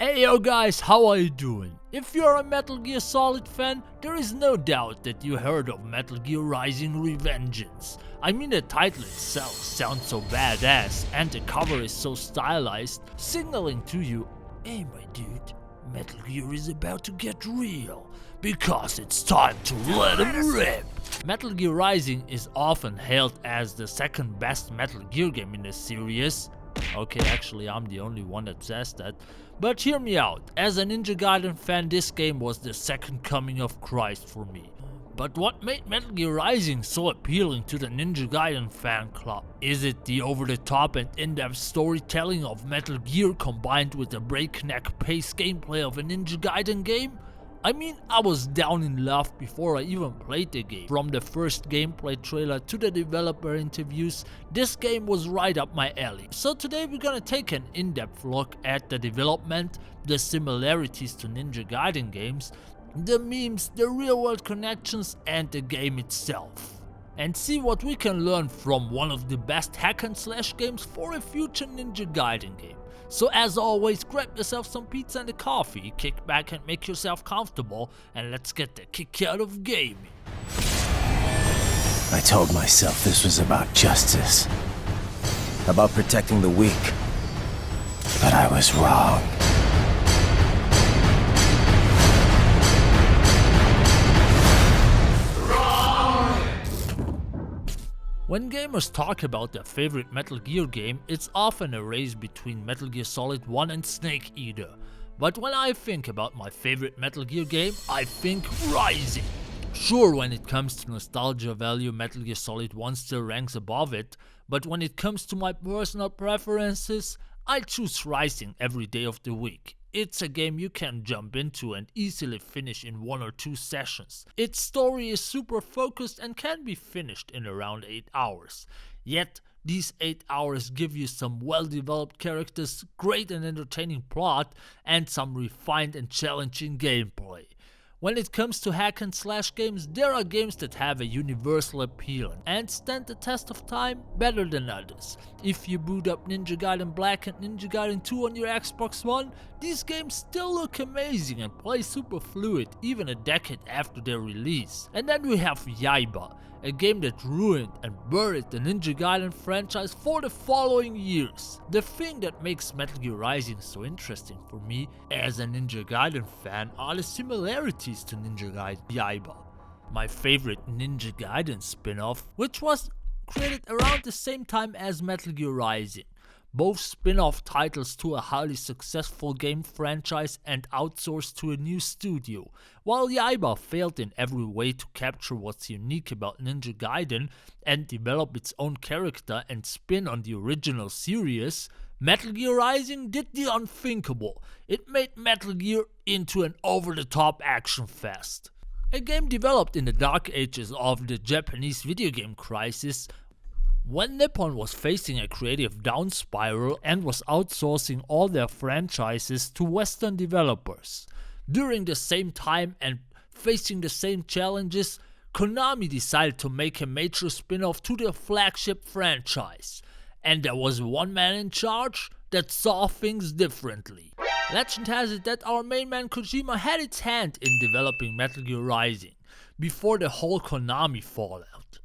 Hey yo guys, how are you doing? If you're a Metal Gear Solid fan, there is no doubt that you heard of Metal Gear Rising: Revengeance. I mean, the title itself sounds so badass and the cover is so stylized, signaling to you, hey my dude, Metal Gear is about to get real, because it's time to let him rip. Metal Gear Rising is often hailed as the second best Metal Gear game in the series. Okay, actually I'm the only one that says that. But hear me out, as a Ninja Gaiden fan, this game was the second coming of Christ for me. But what made Metal Gear Rising so appealing to the Ninja Gaiden fan club? Is it the over-the-top and in-depth storytelling of Metal Gear combined with the breakneck pace gameplay of a Ninja Gaiden game? I mean, I was down in love before I even played the game. From the first gameplay trailer to the developer interviews, this game was right up my alley. So today we're gonna take an in-depth look at the development, the similarities to Ninja Gaiden games, the memes, the real-world connections, and the game itself. And see what we can learn from one of the best hack-and-slash games for a future Ninja Gaiden game. So as always, grab yourself some pizza and a coffee, kick back and make yourself comfortable, and let's get the kick out of gaming. I told myself this was about justice, about protecting the weak, but I was wrong. When gamers talk about their favorite Metal Gear game, it's often a race between Metal Gear Solid 1 and Snake Eater. But when I think about my favorite Metal Gear game, I think Rising. Sure, when it comes to nostalgia value, Metal Gear Solid 1 still ranks above it, but when it comes to my personal preferences, I choose Rising every day of the week. It's a game you can jump into and easily finish in 1 or 2 sessions. Its story is super focused and can be finished in around 8 hours. Yet, these 8 hours give you some well-developed characters, great and entertaining plot, and some refined and challenging gameplay. When it comes to hack-and-slash games, there are games that have a universal appeal and stand the test of time better than others. If you boot up Ninja Gaiden Black and Ninja Gaiden 2 on your Xbox One, these games still look amazing and play super fluid even a decade after their release. And then we have Yaiba, a game that ruined and buried the Ninja Gaiden franchise for the following years. The thing that makes Metal Gear Rising so interesting for me as a Ninja Gaiden fan are the similarities to Ninja Gaiden Yaiba, my favorite Ninja Gaiden spin-off, which was created around the same time as Metal Gear Rising. Both spin-off titles to a highly successful game franchise and outsourced to a new studio. While Yaiba failed in every way to capture what's unique about Ninja Gaiden and develop its own character and spin on the original series, Metal Gear Rising did the unthinkable. It made Metal Gear into an over-the-top action fest. A game developed in the dark ages of the Japanese video game crisis, when Nippon was facing a creative down spiral and was outsourcing all their franchises to Western developers. During the same time and facing the same challenges, Konami decided to make a major spin-off to their flagship franchise. And there was one man in charge that saw things differently. Legend has it that our main man Kojima had its hand in developing Metal Gear Rising, before the whole Konami fallout.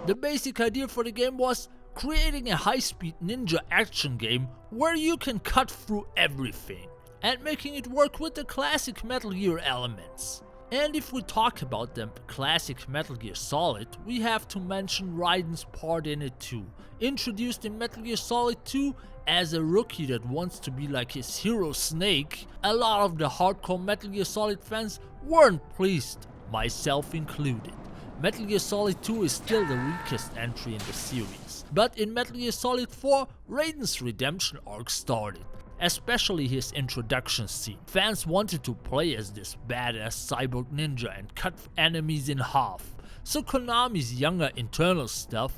The basic idea for the game was creating a high-speed ninja action game where you can cut through everything, and making it work with the classic Metal Gear elements. And if we talk about the classic Metal Gear Solid, we have to mention Raiden's part in it too. Introduced in Metal Gear Solid 2 as a rookie that wants to be like his hero Snake, a lot of the hardcore Metal Gear Solid fans weren't pleased, myself included. Metal Gear Solid 2 is still the weakest entry in the series, but in Metal Gear Solid 4, Raiden's redemption arc started, especially his introduction scene. Fans wanted to play as this badass cyborg ninja and cut enemies in half, so Konami's younger internal staff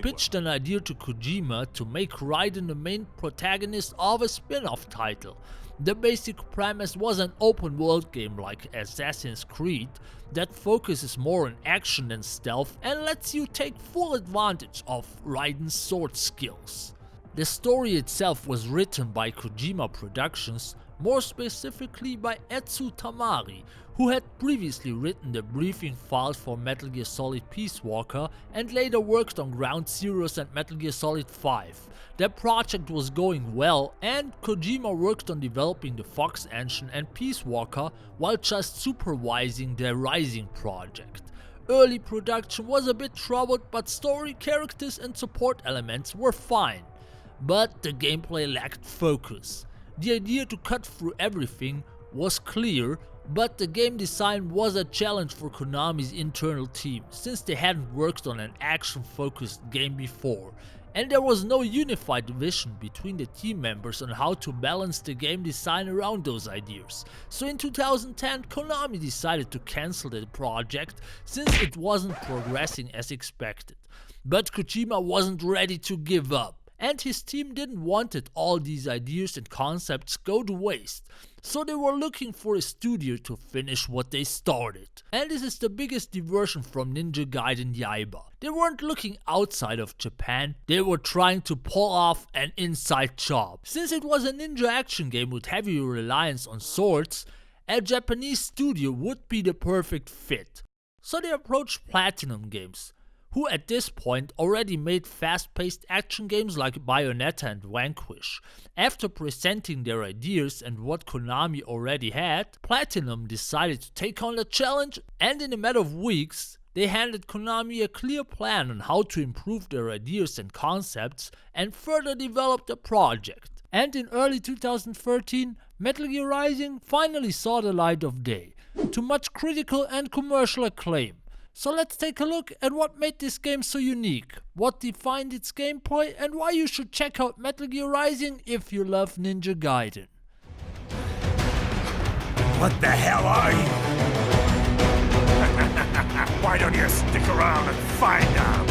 pitched an idea to Kojima to make Raiden the main protagonist of a spin-off title. The basic premise was an open world game like Assassin's Creed that focuses more on action than stealth and lets you take full advantage of Raiden's sword skills. The story itself was written by Kojima Productions, more specifically by Etsu Tamari, who had previously written the briefing files for Metal Gear Solid Peace Walker and later worked on Ground Zeroes and Metal Gear Solid 5. The project was going well, and Kojima worked on developing the Fox engine and Peace Walker while just supervising the Rising project. Early production was a bit troubled, but story, characters and support elements were fine. But the gameplay lacked focus. The idea to cut through everything was clear, but the game design was a challenge for Konami's internal team, since they hadn't worked on an action-focused game before, and there was no unified vision between the team members on how to balance the game design around those ideas. So in 2010, Konami decided to cancel the project since it wasn't progressing as expected. But Kojima wasn't ready to give up, and his team didn't want all these ideas and concepts go to waste. So they were looking for a studio to finish what they started. And this is the biggest diversion from Ninja Gaiden Yaiba. They weren't looking outside of Japan, they were trying to pull off an inside job. Since it was a ninja action game with heavy reliance on swords, a Japanese studio would be the perfect fit. So they approached Platinum Games, who at this point already made fast-paced action games like Bayonetta and Vanquish. After presenting their ideas and what Konami already had, Platinum decided to take on the challenge, and in a matter of weeks, they handed Konami a clear plan on how to improve their ideas and concepts and further develop the project. And in early 2013, Metal Gear Rising finally saw the light of day, to much critical and commercial acclaim. So let's take a look at what made this game so unique, what defined its gameplay, and why you should check out Metal Gear Rising if you love Ninja Gaiden. What the hell are you? Why don't you stick around and find out?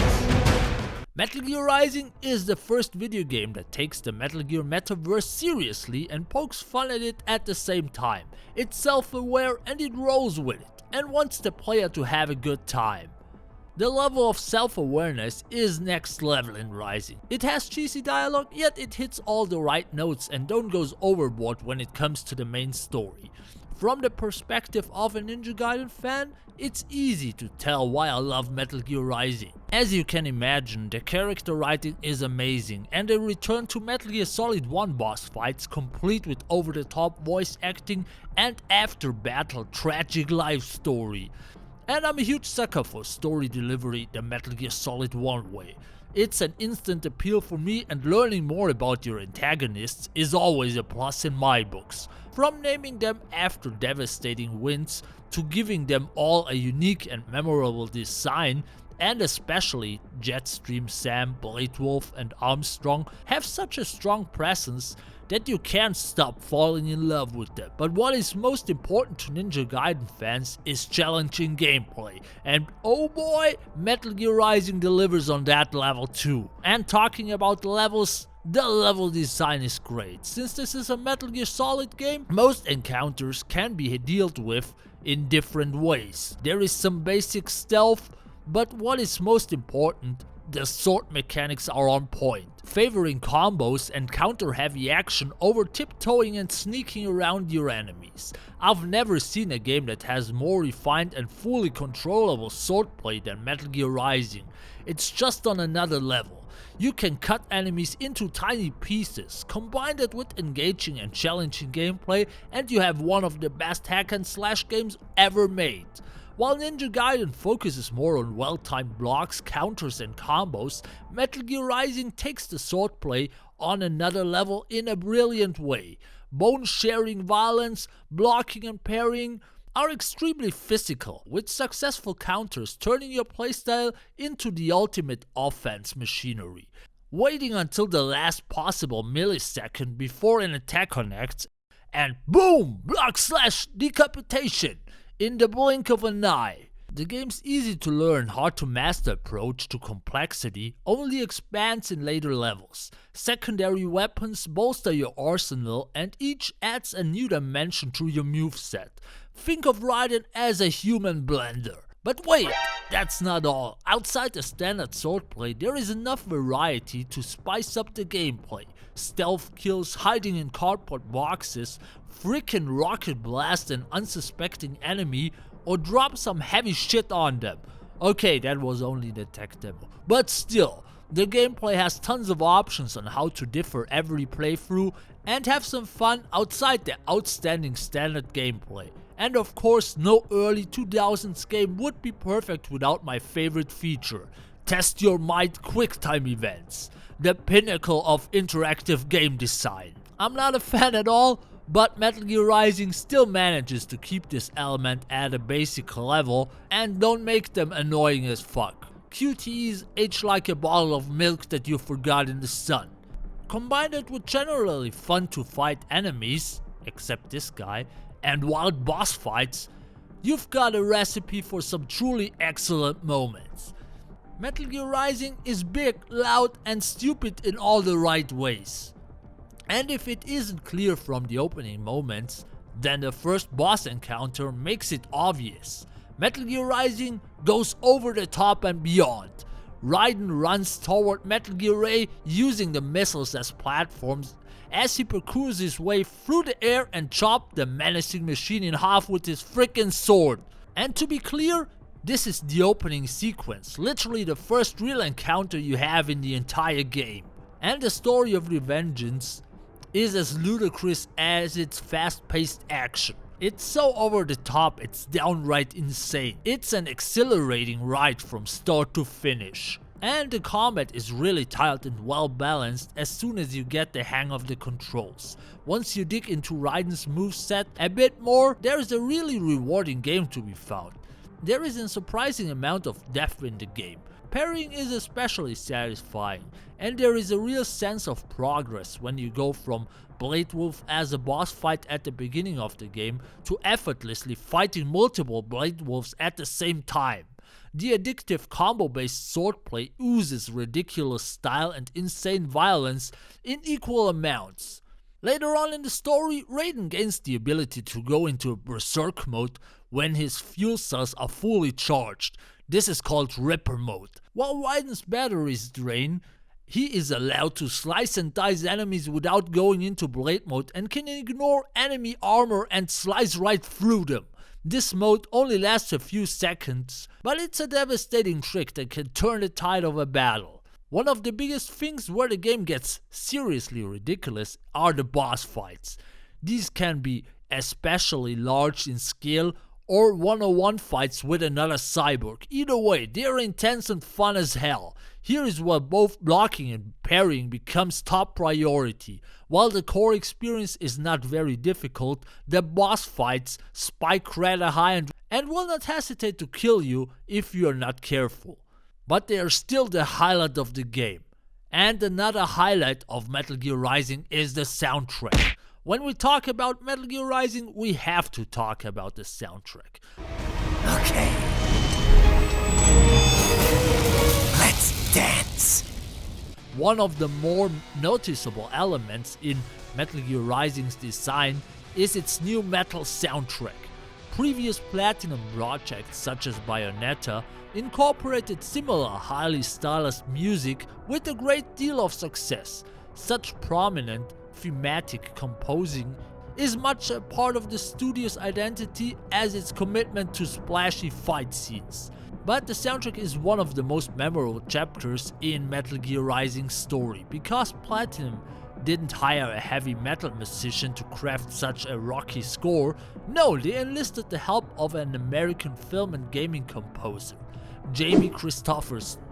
Metal Gear Rising is the first video game that takes the Metal Gear metaverse seriously and pokes fun at it at the same time. It's self-aware and it rolls with it, and wants the player to have a good time. The level of self-awareness is next level in Rising. It has cheesy dialogue, yet it hits all the right notes and don't goes overboard when it comes to the main story. From the perspective of a Ninja Gaiden fan, it's easy to tell why I love Metal Gear Rising. As you can imagine, the character writing is amazing, and they return to Metal Gear Solid 1 boss fights complete with over-the-top voice acting and after-battle tragic life story. And I'm a huge sucker for story delivery the Metal Gear Solid 1 way. It's an instant appeal for me, and learning more about your antagonists is always a plus in my books. From naming them after devastating wins, to giving them all a unique and memorable design, and especially Jetstream, Sam, Blade Wolf and Armstrong have such a strong presence that you can't stop falling in love with them. But what is most important to Ninja Gaiden fans is challenging gameplay, and oh boy, Metal Gear Rising delivers on that level too. And talking about levels, the level design is great. Since this is a Metal Gear Solid game, most encounters can be dealt with in different ways. There is some basic stealth, but what is most important, the sword mechanics are on point, favoring combos and counter-heavy action over tiptoeing and sneaking around your enemies. I've never seen a game that has more refined and fully controllable swordplay than Metal Gear Rising. It's just on another level. You can cut enemies into tiny pieces, combine that with engaging and challenging gameplay, and you have one of the best hack and slash games ever made. While Ninja Gaiden focuses more on well-timed blocks, counters and combos, Metal Gear Rising takes the swordplay on another level in a brilliant way. Bone-sharing violence, blocking and parrying are extremely physical, with successful counters turning your playstyle into the ultimate offense machinery. Waiting until the last possible millisecond before an attack connects, and boom! Block slash decapitation! In the blink of an eye. The game's easy to learn, hard to master approach to complexity only expands in later levels. Secondary weapons bolster your arsenal and each adds a new dimension to your moveset. Think of Raiden as a human blender. But wait, that's not all. Outside the standard swordplay, there is enough variety to spice up the gameplay. Stealth kills, hiding in cardboard boxes, freaking rocket blast an unsuspecting enemy, or drop some heavy shit on them. Okay, that was only the tech demo. But still, the gameplay has tons of options on how to differ every playthrough and have some fun outside the outstanding standard gameplay. And of course, no early 2000s game would be perfect without my favorite feature, Test Your Might QuickTime events, the pinnacle of interactive game design. I'm not a fan at all, but Metal Gear Rising still manages to keep this element at a basic level and don't make them annoying as fuck. QTEs age like a bottle of milk that you forgot in the sun. Combine it with generally fun to fight enemies, except this guy, and wild boss fights, you've got a recipe for some truly excellent moments. Metal Gear Rising is big, loud, and stupid in all the right ways. And if it isn't clear from the opening moments, then the first boss encounter makes it obvious. Metal Gear Rising goes over the top and beyond. Raiden runs toward Metal Gear Ray using the missiles as platforms as he parkours his way through the air and chops the menacing machine in half with his freaking sword. And to be clear, this is the opening sequence, literally the first real encounter you have in the entire game. And the story of Revengeance is as ludicrous as its fast-paced action. It's so over the top, it's downright insane. It's an exhilarating ride from start to finish. And the combat is really tight and well balanced as soon as you get the hang of the controls. Once you dig into Raiden's moveset a bit more, there is a really rewarding game to be found. There is a surprising amount of depth in the game. Parrying is especially satisfying, and there is a real sense of progress when you go from Blade Wolf as a boss fight at the beginning of the game to effortlessly fighting multiple Blade Wolves at the same time. The addictive combo-based swordplay oozes ridiculous style and insane violence in equal amounts. Later on in the story, Raiden gains the ability to go into berserk mode when his fuel cells are fully charged. This is called Ripper mode. While Raiden's batteries drain, he is allowed to slice and dice enemies without going into blade mode and can ignore enemy armor and slice right through them. This mode only lasts a few seconds, but it's a devastating trick that can turn the tide of a battle. One of the biggest things where the game gets seriously ridiculous are the boss fights. These can be especially large in scale or one-on-one fights with another cyborg. Either way, they're intense and fun as hell. Here is where both blocking and parrying becomes top priority. While the core experience is not very difficult, the boss fights spike rather high and will not hesitate to kill you if you are not careful. But they are still the highlight of the game. And another highlight of Metal Gear Rising is the soundtrack. When we talk about Metal Gear Rising, we have to talk about the soundtrack. Okay. Let's dance. One of the more noticeable elements in Metal Gear Rising's design is its new metal soundtrack. Previous Platinum projects such as Bayonetta incorporated similar highly stylized music with a great deal of success. Such prominent thematic composing is much a part of the studio's identity as its commitment to splashy fight scenes. But the soundtrack is one of the most memorable chapters in Metal Gear Rising's story, because Platinum didn't hire a heavy metal musician to craft such a rocky score. No, they enlisted the help of an American film and gaming composer, Jamie Christopherson.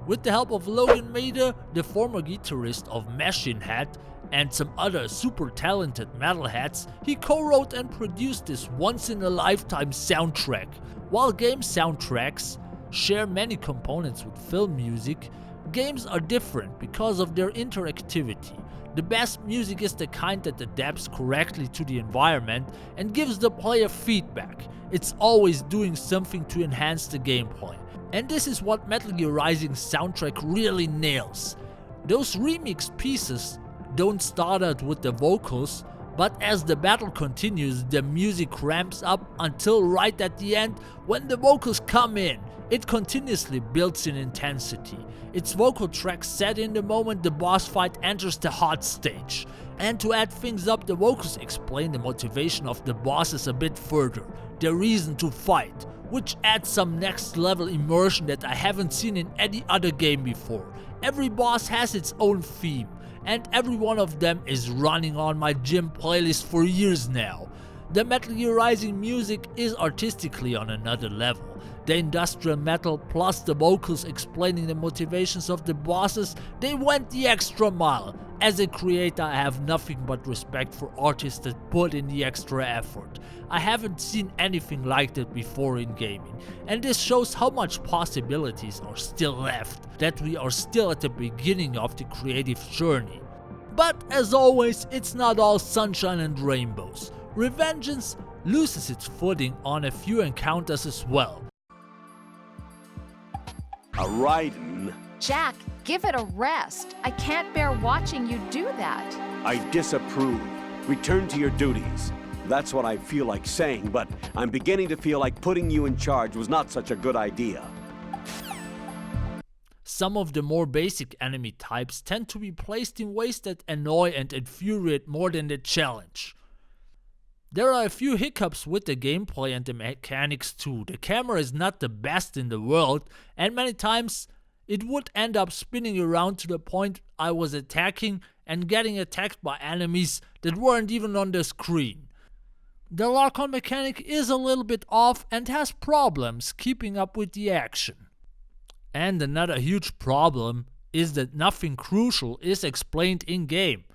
With the help of Logan Mader, the former guitarist of Machine Head, and some other super talented metalheads, he co-wrote and produced this once-in-a-lifetime soundtrack. While game soundtracks share many components with film music, games are different because of their interactivity. The best music is the kind that adapts correctly to the environment and gives the player feedback. It's always doing something to enhance the gameplay. And this is what Metal Gear Rising's soundtrack really nails. Those remix pieces don't start out with the vocals, But as the battle continues, the music ramps up until right at the end, when the vocals come in. It continuously builds in intensity. Its vocal tracks set in the moment the boss fight enters the hard stage. And to add things up, the vocals explain the motivation of the bosses a bit further, the reason to fight, which adds some next level immersion that I haven't seen in any other game before. Every boss has its own theme, and every one of them is running on my gym playlist for years now. The Metal Gear Rising music is artistically on another level. The industrial metal plus the vocals explaining the motivations of the bosses, they went the extra mile. As a creator, I have nothing but respect for artists that put in the extra effort. I haven't seen anything like that before in gaming, and this shows how much possibilities are still left, that we are still at the beginning of the creative journey. But as always, it's not all sunshine and rainbows. Revengeance loses its footing on a few encounters as well. A Raiden? Jack, give it a rest. I can't bear watching you do that. I disapprove. Return to your duties. That's what I feel like saying, but I'm beginning to feel like putting you in charge was not such a good idea. Some of the more basic enemy types tend to be placed in ways that annoy and infuriate more than they challenge. There are a few hiccups with the gameplay and the mechanics too. The camera is not the best in the world, and many times it would end up spinning around to the point I was attacking and getting attacked by enemies that weren't even on the screen. The lock-on mechanic is a little bit off and has problems keeping up with the action. And another huge problem is that nothing crucial is explained in-game.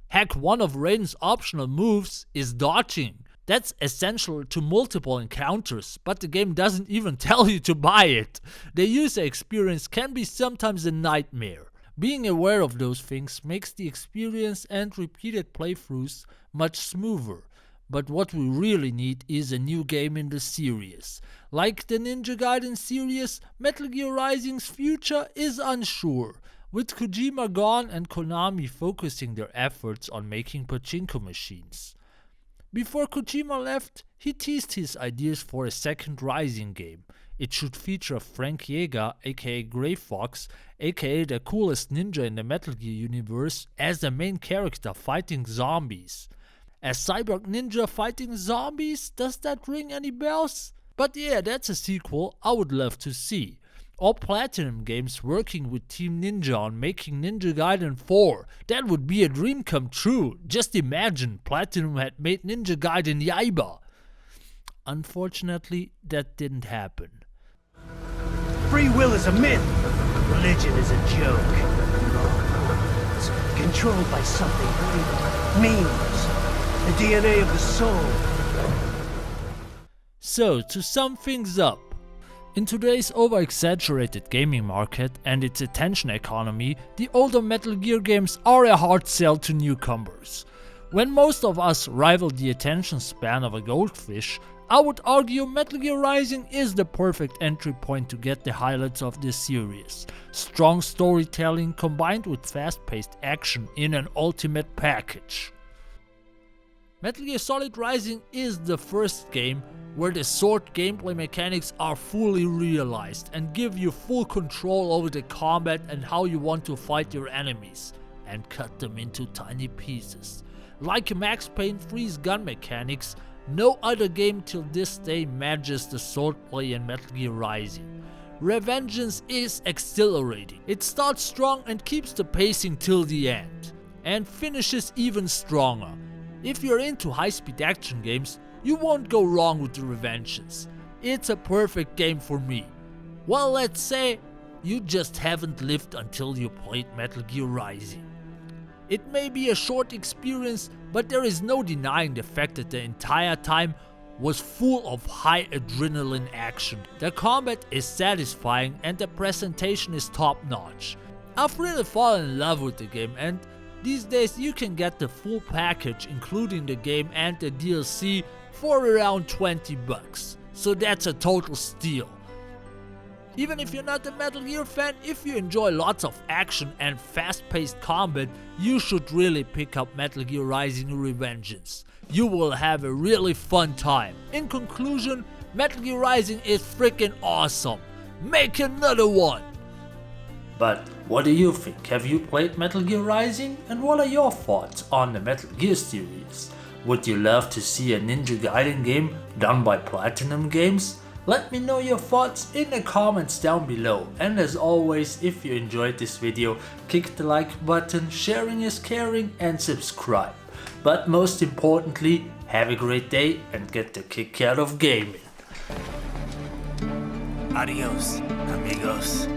Heck, one of Raiden's optional moves is dodging. That's essential to multiple encounters, but the game doesn't even tell you to buy it. The user experience can be sometimes a nightmare. Being aware of those things makes the experience and repeated playthroughs much smoother. But what we really need is a new game in the series. Like the Ninja Gaiden series, Metal Gear Rising's future is unsure, with Kojima gone and Konami focusing their efforts on making pachinko machines. Before Kojima left, he teased his ideas for a second Rising game. It should feature Frank Yeager, aka Grey Fox, aka the coolest ninja in the Metal Gear universe, as the main character fighting zombies. A cyborg ninja fighting zombies? Does that ring any bells? But yeah, that's a sequel I would love to see. Or Platinum Games working with Team Ninja on making Ninja Gaiden 4. That would be a dream come true. Just imagine Platinum had made Ninja Gaiden Yaiba. Unfortunately, that didn't happen. Free will is a myth. Religion is a joke. It's controlled by something greater. Meanings. The DNA of the soul. So, to sum things up, in today's over-exaggerated gaming market and its attention economy, the older Metal Gear games are a hard sell to newcomers. When most of us rival the attention span of a goldfish, I would argue Metal Gear Rising is the perfect entry point to get the highlights of this series. Strong storytelling combined with fast-paced action in an ultimate package. Metal Gear Solid Rising is the first game where the sword gameplay mechanics are fully realized and give you full control over the combat and how you want to fight your enemies, and cut them into tiny pieces. Like Max Payne 3's gun mechanics, no other game till this day matches the swordplay in Metal Gear Rising. Revengeance is exhilarating. It starts strong and keeps the pacing till the end, and finishes even stronger. If you're into high-speed action games, you won't go wrong with the Revengeance. It's a perfect game for me. Well, let's say you just haven't lived until you played Metal Gear Rising. It may be a short experience, but there is no denying the fact that the entire time was full of high adrenaline action. The combat is satisfying and the presentation is top-notch. I've really fallen in love with the game, and these days you can get the full package including the game and the DLC for around $20, so that's a total steal. Even if you're not a Metal Gear fan, if you enjoy lots of action and fast-paced combat, you should really pick up Metal Gear Rising: Revengeance. You will have a really fun time. In conclusion, Metal Gear Rising is freaking awesome. Make another one! But what do you think? Have you played Metal Gear Rising? And what are your thoughts on the Metal Gear series? Would you love to see a Ninja Gaiden game done by Platinum Games? Let me know your thoughts in the comments down below. And as always, if you enjoyed this video, click the like button, sharing is caring, and subscribe. But most importantly, have a great day and get the kick out of gaming. Adios, amigos.